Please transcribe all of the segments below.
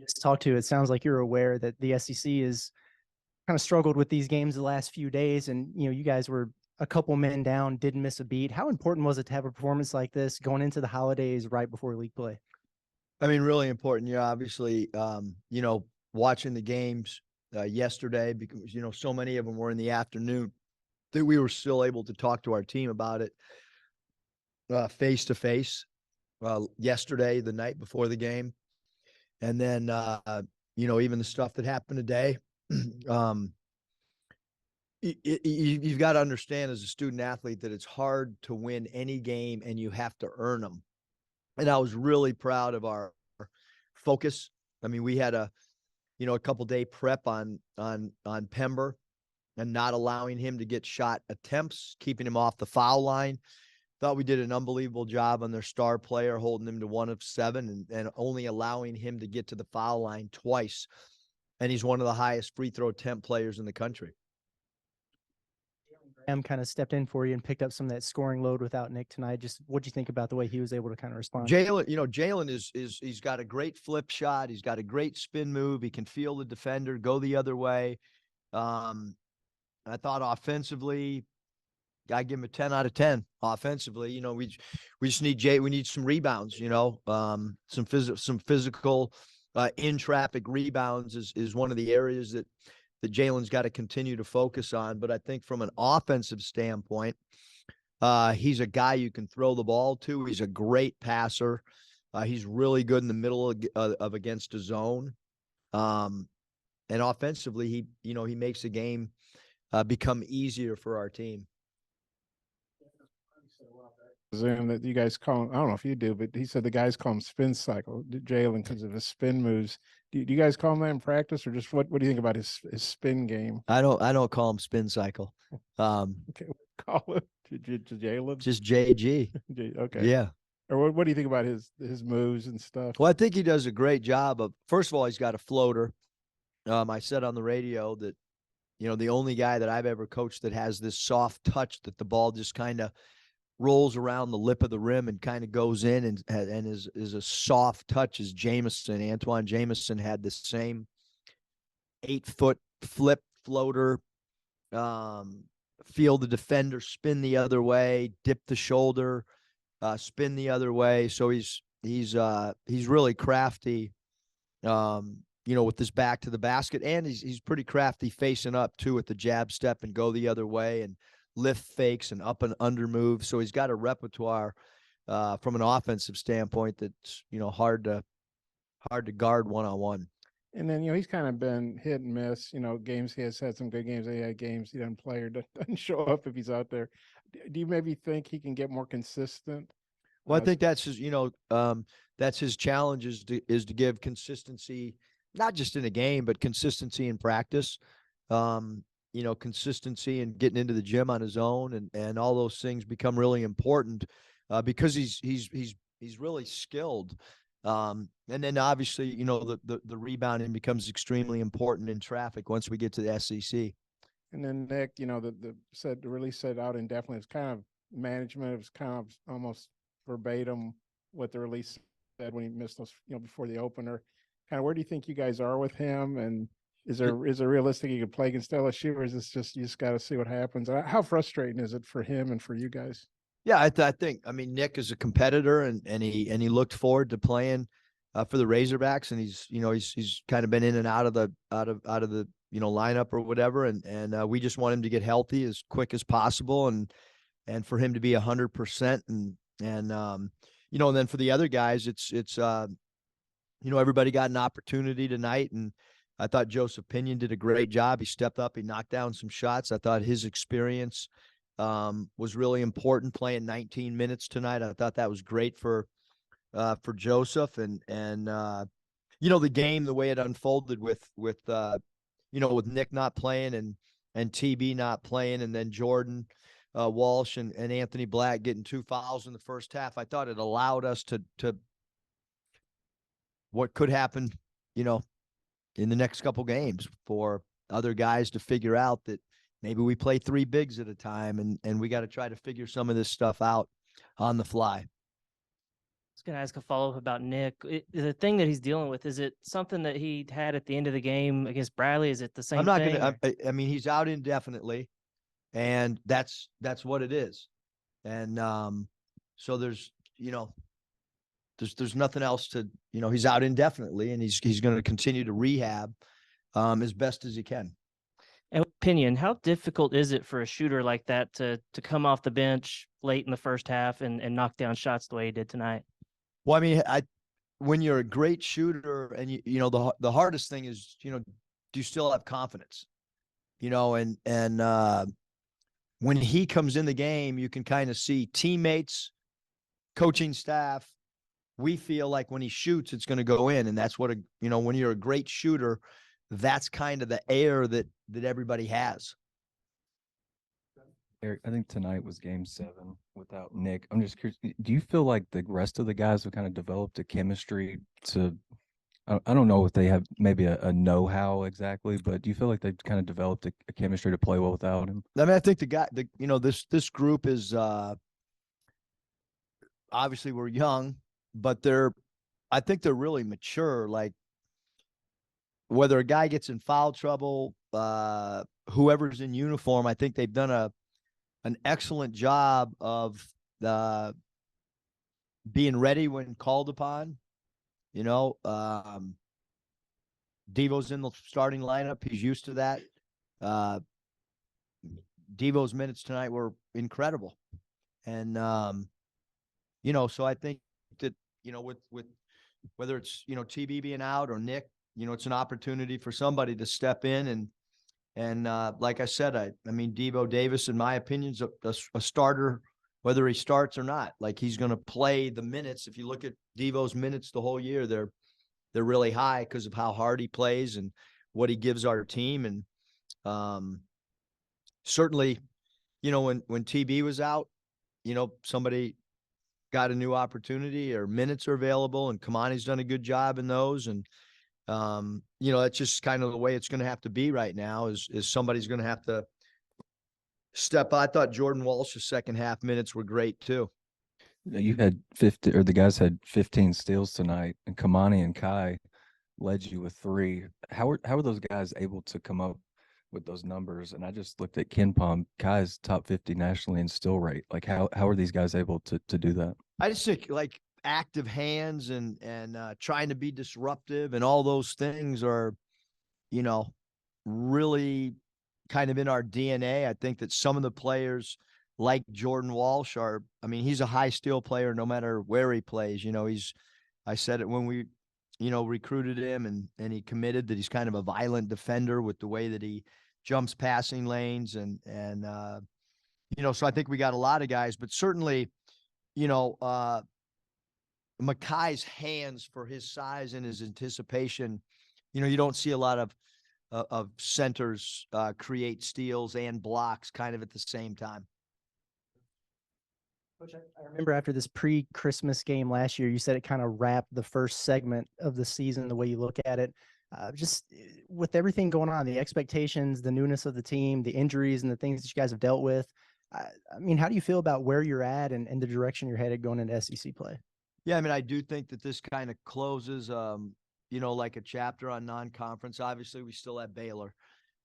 just talked to, it sounds like you're aware that the SEC is kind of struggled with these games the last few days, and you guys were a couple men down, didn't miss a beat. How important was it to have a performance like this going into the holidays right before league play? I mean, really important. Yeah, obviously, watching the games yesterday, because so many of them were in the afternoon, that we were still able to talk to our team about it face to face yesterday, the night before the game, and then even the stuff that happened today. You've got to understand as a student athlete that it's hard to win any game and you have to earn them. And I was really proud of our focus. I mean, we had a couple day prep on Pember and not allowing him to get shot attempts, keeping him off the foul line. Thought we did an unbelievable job on their star player, holding him to 1 of 7 and only allowing him to get to the foul line twice. And he's one of the highest free throw attempt players in the country. Kind of stepped in for you and picked up some of that scoring load without Nick tonight. Just what'd you think about the way he was able to kind of respond? Jalen is he's got a great flip shot. He's got a great spin move. He can feel the defender, go the other way. I thought offensively, I give him a 10 out of 10 offensively. We just need we need some rebounds, some physical in traffic rebounds is one of the areas that Jalen's got to continue to focus on. But I think from an offensive standpoint, he's a guy you can throw the ball to. He's a great passer. He's really good in the middle of against a zone. And offensively, he makes the game become easier for our team. Zoom that you guys call him, I don't know if you do, but he said the guys call him spin cycle, Jalen, because of his spin moves. Do you guys call him that in practice, or just what do you think about his spin game? I don't call him spin cycle. Okay, call it Jalen. Just JG. Okay. Yeah. Or what do you think about his moves and stuff? Well, I think he does a great job of, first of all, he's got a floater. I said on the radio that, the only guy that I've ever coached that has this soft touch that the ball just kind of rolls around the lip of the rim and kind of goes in and is a soft touch as Jamison. Antoine Jamison had the same 8-foot flip floater, feel the defender spin the other way, dip the shoulder, spin the other way. So he's really crafty, with his back to the basket, and he's pretty crafty facing up too with the jab step and go the other way and lift fakes and up and under moves. So he's got a repertoire from an offensive standpoint that's, hard to guard one-on-one. And then, he's kind of been hit and miss, games. He has had some good games. He had games he doesn't play or doesn't show up if he's out there. Do you maybe think he can get more consistent? Well, I think that's his, that's his challenge is to give consistency, not just in a game, but consistency in practice. Consistency and getting into the gym on his own and all those things become really important because he's really skilled. And then obviously, the rebounding becomes extremely important in traffic once we get to the SEC. And then Nick, the release said out indefinitely. It's kind of management. It was kind of almost verbatim what the release said when he missed those, before the opener. Kind of where do you think you guys are with him? And is it realistic he could play against LSU, or is this just, you just got to see what happens? How frustrating is it for him and for you guys? Yeah, I think, Nick is a competitor and he looked forward to playing for the Razorbacks, and he's kind of been in and out of the lineup or whatever. And we just want him to get healthy as quick as possible and for him to be 100%. And then for the other guys, it's everybody got an opportunity tonight, and I thought Joseph Pinion did a great job. He stepped up. He knocked down some shots. I thought his experience was really important playing 19 minutes tonight. I thought that was great for Joseph and the game, the way it unfolded with Nick not playing and TB not playing, and then Jordan Walsh and Anthony Black getting 2 fouls in the first half. I thought it allowed us to what could happen, in the next couple games for other guys to figure out that maybe we play 3 bigs at a time and we got to try to figure some of this stuff out on the fly. was going to ask a follow-up about Nick. The thing that he's dealing with, is it something that he had at the end of the game against Bradley? Is it the same I'm not thing? going to, I mean, he's out indefinitely, and that's what it is. And so there's, there's nothing else to, he's out indefinitely, and he's going to continue to rehab as best as he can. In your opinion, how difficult is it for a shooter like that to come off the bench late in the first half and knock down shots the way he did tonight? Well, I mean, when you're a great shooter, and the hardest thing is, do you still have confidence? And when he comes in the game, you can kind of see teammates, coaching staff. We feel like when he shoots, it's going to go in, and that's what when you're a great shooter, that's kind of the air that everybody has. Eric, I think tonight was game 7 without Nick. I'm just curious, do you feel like the rest of the guys have kind of developed a chemistry to, I don't know if they have maybe a know-how exactly, but do you feel like they've kind of developed a chemistry to play well without him? I mean, I think this group is obviously we're young, but I think they're really mature. Like, whether a guy gets in foul trouble, whoever's in uniform, I think they've done an excellent job of being ready when called upon. Devo's in the starting lineup. He's used to that. Devo's minutes tonight were incredible. And, so I think that, with whether it's, TB being out or Nick, it's an opportunity for somebody to step in and like I said, I mean, Devo Davis, in my opinion, is a starter, whether he starts or not. Like, he's going to play the minutes. If you look at Devo's minutes the whole year, they're really high because of how hard he plays and what he gives our team. And certainly, when TB was out, somebody got a new opportunity or minutes are available, and Kamani's done a good job in those. And that's just kind of the way it's going to have to be right now is somebody's going to have to step up. I thought Jordan Walsh's second half minutes were great too. You had 50, or the guys had 15 steals tonight, and Kamani and Kai led you with 3. How are those guys able to come up with those numbers? And I just looked at KenPom. Kai's top 50 nationally in steal rate. Like, how are these guys able to do that? I just think, like, active hands and trying to be disruptive and all those things are, really kind of in our DNA. I think that some of the players like Jordan Walsh he's a high steal player no matter where he plays. I said it when we, recruited him and he committed, that he's kind of a violent defender with the way that he jumps passing lanes and so I think we got a lot of guys, but certainly, Makai's hands, for his size and his anticipation, you don't see a lot of centers create steals and blocks kind of at the same time. Coach, I remember after this pre-Christmas game last year, you said it kind of wrapped the first segment of the season, the way you look at it. Just with everything going on, the expectations, the newness of the team, the injuries, and the things that you guys have dealt with, I mean, how do you feel about where you're at and the direction you're headed going into SEC play? Yeah, I mean, I do think that this kind of closes, like a chapter on non-conference. Obviously, we still have Baylor,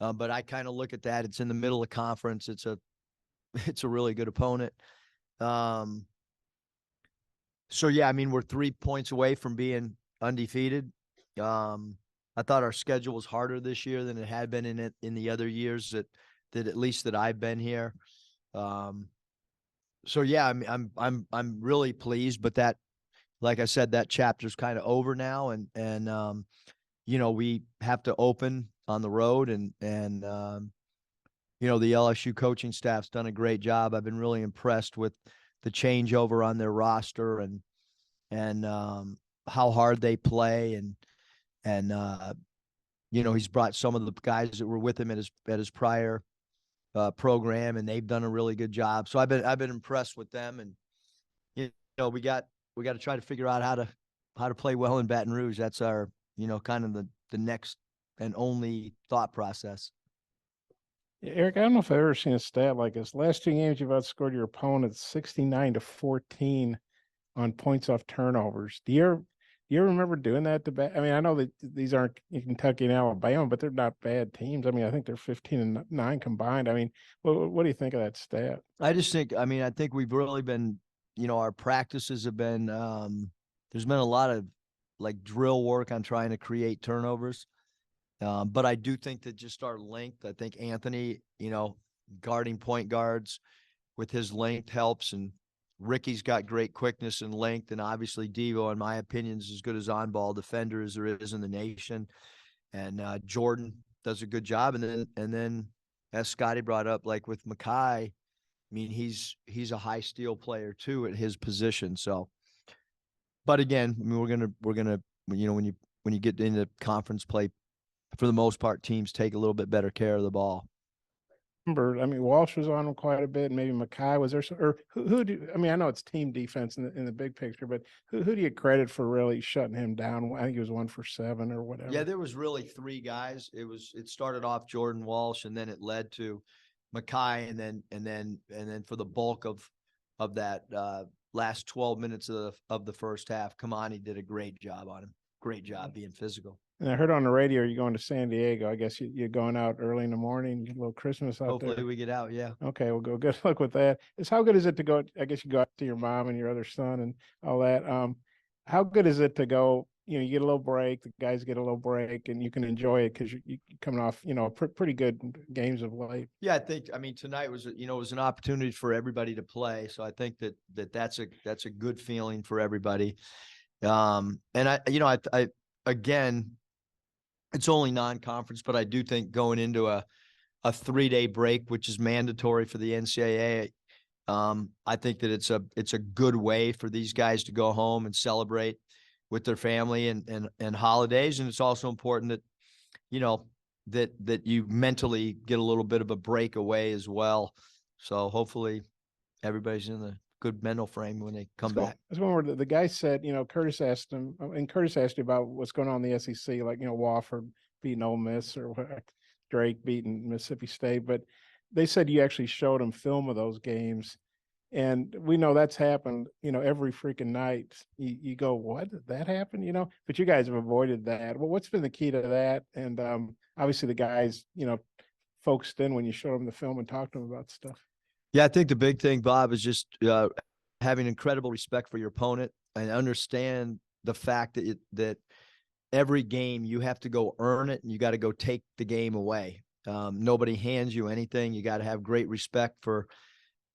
but I kind of look at that. It's in the middle of conference. It's a really good opponent. So yeah, I mean, we're 3 points away from being undefeated. I thought our schedule was harder this year than it had been in the other years that at least that I've been here. So yeah, I mean, I'm really pleased, but that, like I said, that chapter's kind of over now, and we have to open on the road, and the LSU coaching staff's done a great job. I've been really impressed with the changeover on their roster and how hard they play, and he's brought some of the guys that were with him at his prior program, and they've done a really good job. So I've been impressed with them, and we got to try to figure out how to play well in Baton Rouge. That's our kind of the next and only thought process. Eric, I don't know if I've ever seen a stat like this. Last 2 games, you've outscored your opponents 69-14 on points off turnovers. Do you remember doing that to I mean, I know that these aren't Kentucky and Alabama, but they're not bad teams. I mean, I think they're 15-9 combined. I mean, what do you think of that stat? I just think, I mean, I think we've really been, our practices have been, there's been a lot of like drill work on trying to create turnovers. But I do think that just our length, I think Anthony, guarding point guards with his length helps, and Ricky's got great quickness and length, and obviously Devo, in my opinion, is as good as on-ball defender as there is in the nation. And Jordan does a good job. And then as Scotty brought up, like with Makai, I mean, he's a high steal player too at his position. So, but again, I mean, we're gonna when you get into conference play, for the most part, teams take a little bit better care of the ball. I mean, Walsh was on him quite a bit, and maybe Makai was there. Or who do I mean? I know it's team defense in the big picture, but who do you credit for really shutting him down? I think he was 1 for 7 or whatever. Yeah, there was really 3 guys. It started off Jordan Walsh, and then it led to Makai, and then for the bulk of that last 12 minutes of the first half, Kamani did a great job on him. Great job being physical. And I heard on the radio you're going to San Diego. I guess you're going out early in the morning, get a little Christmas out there. Hopefully we get out, yeah. Okay, we'll go. Good luck with that. How good is it to go? I guess you go out to your mom and your other son and all that. How good is it to go? You get a little break. The guys get a little break, and you can enjoy it because you're coming off, pretty good games of late. Yeah, I mean, tonight was, it was an opportunity for everybody to play. So I think that's a good feeling for everybody. And I again, it's only non-conference, but I do think going into a 3-day break, which is mandatory for the NCAA, I think that it's a good way for these guys to go home and celebrate with their family and holidays. And it's also important that, that you mentally get a little bit of a break away as well. So hopefully everybody's in the good mental frame when they come back. That's one where the guy said, Curtis asked him, and Curtis asked you about what's going on in the SEC, like, Wofford beating Ole Miss or what, Drake beating Mississippi State. But they said you actually showed him film of those games. And we know that's happened, every freaking night. You go, what? Did that happen? But you guys have avoided that. Well, what's been the key to that? And obviously the guys, focused in when you showed them the film and talked to them about stuff. Yeah, I think the big thing, Bob, is just having incredible respect for your opponent and understand the fact that every game you have to go earn it and you got to go take the game away. Nobody hands you anything. You got to have great respect for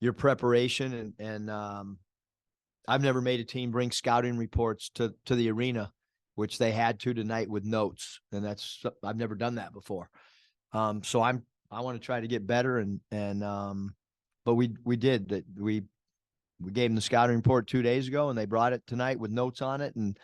your preparation. And I've never made a team bring scouting reports to the arena, which they had to tonight with notes. And I've never done that before. So I want to try to get better but we did that. We gave them the scouting report 2 days ago, and they brought it tonight with notes on it. And